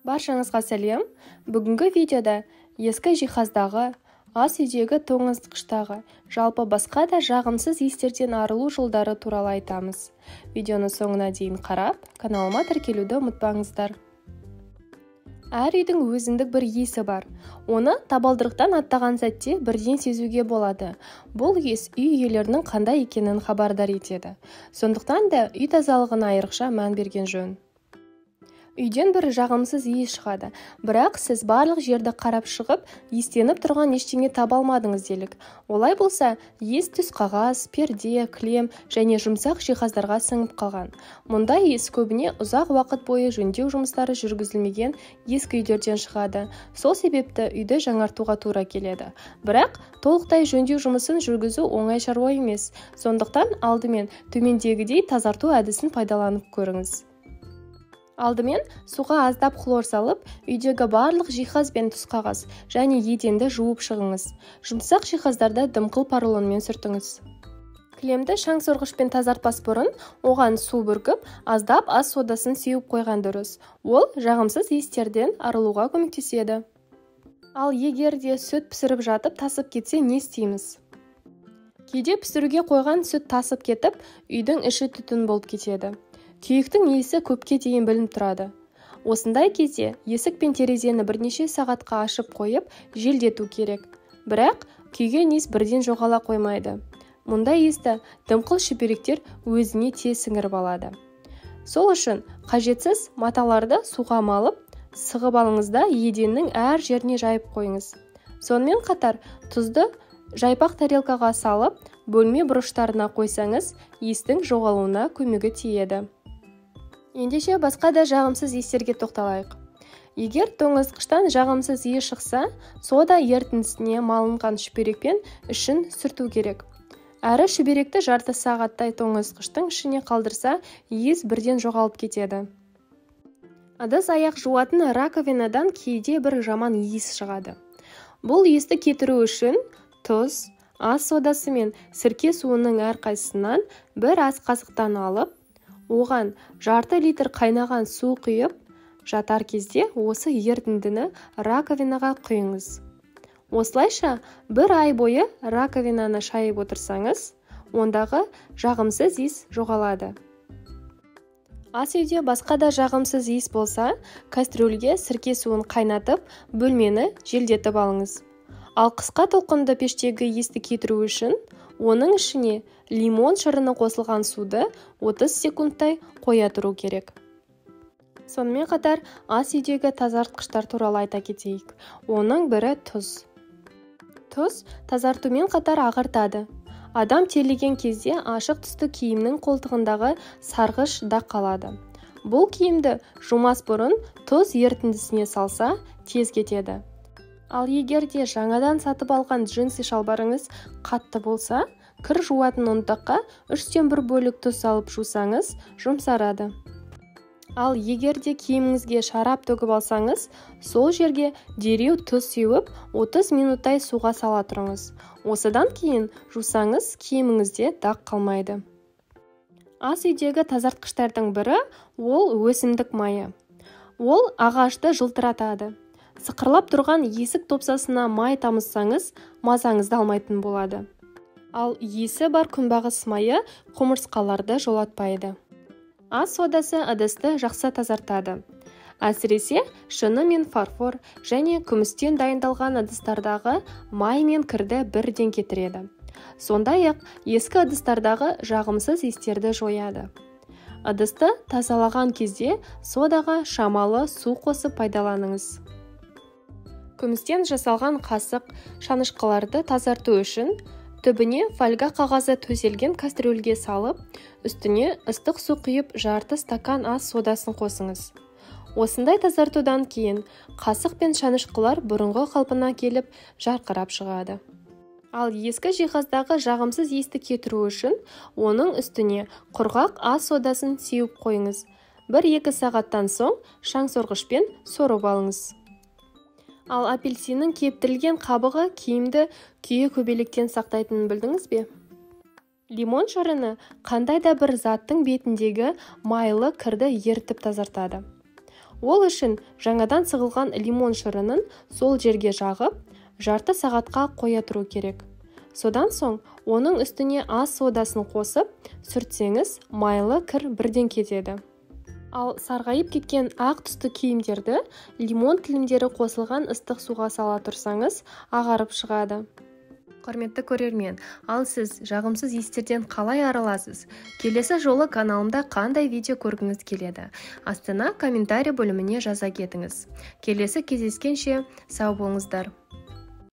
Баршаңызға сәлем. Бүгінгі видеода ескі жиһаздағы, ас үйдегі тоңазытқыштағы, жалпы басқа да жағымсыз иістерден арылу жолдары туралы айтамыз. Видеоны соңына дейін қарап, каналыма тіркелуді ұмытпаңыздар. Әр үйдің өзіндік бір иісі бар. Оны табалдырықтан аттаған сәтте бірден сезуге болады. Бұл иіс үй иелерінің қандай екенін хабардар етеді. Сондықтан да үй тазалығына айрықша мән берген жөн. Үйден бір жағымсыз иіс шығады, бірақ сіз барлық жерді қарап шығып, иістеніп тұрған ештеңе таба алмадыңыз делік. Олай болса, иіс түс қағаз, перде, кілем және жұмсақ жиһаздарға сіңіп қалған. Мұндай иіс көбіне ұзақ уақыт бойы жөндеу жұмыстары жүргізілмеген ескі үйлерден шығады. Сол себепті үйді жаңартуға тура келеді. Бірақ толықтай жөндеу жұмысын жүргізу оңай шаруа емес. Сондықтан алдымен төмендегідей тазарту әдісін пайдаланып көріңіз. Алдымен суға аздап хлор салып, үйдегі барлық жиһаз бен түсқағаз және еденді жуып шығыңыз. Жұмсақ жиһаздарды дымқыл поролонмен сүртіңіз. Кілемді шаң сорғышпен тазартпас бұрын, оған су бүркіп, аздап ас содасын сеуіп қойған дұрыс. Ол жағымсыз иістерден арылуға көмектеседі. Ал егер де сүт пісіріп жатып тасып кетсе не істейміз? Кейде пісіруге қойған сүт тасып кетіп, үйдің іші түтін болып кетеді. Күйіктің иісі көпке дейін білініп тұрады. Осындай кезде есік пен терезені бірнеше сағатқа ашып қойып, желдету керек. Бірақ күйген иіс бірден жоғала қоймайды. Мұндай иісті дымқыл шүберектер өзіне тез сіңіріп алады. Сол үшін қажетсіз маталарды суға малып, сығып алыңыз да еденнің әр жеріне жайып қойыңыз. Сонымен қатар тұзды жайпақ тарелкаға салып, бөлме бұрыштарына қойсаңыз, иістің жоғалуына көмегі тиеді. Ендеше басқа да жағымсыз иістерге тоқталайық. Егер тоңазытқыштан жағымсыз иіс шықса, сода ерітіндісіне малынған шүберекпен ішін сүрту керек. Әрі шүберекті жарты сағаттай тоңазытқыштың ішіне қалдырса, иіс бірден жоғалып кетеді. Ыдыс аяқ жуатын раковинадан кейде бір жаман иіс шығады. Бұл иісті кетіру үшін тұз, ас содасы мен сірке суының әрқайсысынан бір ас қасықтан алып, оған жарты литр қайнаған су құйып, жатар кезде осы ерітіндіні раковинаға құйыңыз. Осылайша бір ай бойы раковинаны шайып отырсаңыз, ондағы жағымсыз иіс жоғалады. Ас үйде басқа да жағымсыз иіс болса, кастрюльге сірке суын қайнатып, бөлмені желдетіп алыңыз. Ал қысқа толқынды пештегі иісті кетіру үшін, оның ішіне лимон шырыны қосылған суды 30 секундтай қоя тұру керек. Сонымен қатар ас үйдегі тазартқыштар туралы айта кетейік. Оның бірі тұз. Тұз тазартумен қатар ағартады. Адам терлеген кезде ашық түсті киімнің қолтығындағы сарғыш дақ қалады. Бұл киімді жумас бұрын тұз ерітіндісіне салса, тез кетеді. Ал егер де жаңадан сатып алған джинсы шалбарыңыз қатты болса, кір жуатын ұнтаққа 3/1 бөлік тұз салып жусаңыз, жұмсарады. Ал егер де киіміңізге шарап төгіп алсаңыз, сол жерге дереу тұз сеуіп, 30 минуттай суға сала тұрыңыз. Осыдан кейін жусаңыз, киіміңізде дақ қалмайды. Ас үйдегі тазартқыштардың бірі ол өсімдік майы. Ол ағашты жылтыратады. Сықырлап тұрған есік топсасына май тамызсаңыз, мазаңызды алмайтын болады. Ал иісі бар күнбағыс майы құмырсқаларды жолатпайды. Ас содасы ыдысты жақсы тазартады. Әсіресе шыны мен фарфор және күмістен дайындалған ыдыстардағы май мен кірді бірден кетіреді. Сондай-ақ ескі ыдыстардағы жағымсыз иістерді жояды. Ыдысты тазалаған кезде содаға шамалы су қосып пайдаланыңыз. Күмістен жасалған қасық, шанышқыларды тазарту үшін түбіне фольга қағазы төселген кастрюльге салып, үстіне ыстық су құйып жарты стакан ас содасын қосыңыз. Осындай тазартудан кейін қасық пен шанышқылар бұрынғы қалпына келіп жарқырап шығады. Ал ескі жиһаздағы жағымсыз иісті кетіру үшін оның үстіне құрғақ ас содасын сеуіп қойыңыз. 1-2 сағаттан соң шаң сорғышпен сорып алыңыз. Ал апельсиннің кептірілген қабығы киімді күйе көбелектен сақтайтынын білдіңіз бе? Лимон шырыны қандай да бір заттың бетіндегі майлы кірді ертіп тазартады. Ол үшін жаңадан сығылған лимон шырынын сол жерге жағып, жарты сағатқа қоя тұру керек. Содан соң оның үстіне ас содасын қосып, сүртсеңіз, майлы кір бірден кетеді. Ал сарғайып кеткен ақ түсті киімдерді лимон тілімдері қосылған ыстық суға сала тұрсаңыз, ағарып шығады. Құрметті көрермен, ал сіз жағымсыз иістерден қалай арыласыз? Келесі жолы каналымда қандай видео көргіңіз келеді? Астына комментарий бөліміне жаза кетіңіз. Келесі кездескенше сау болыңыздар.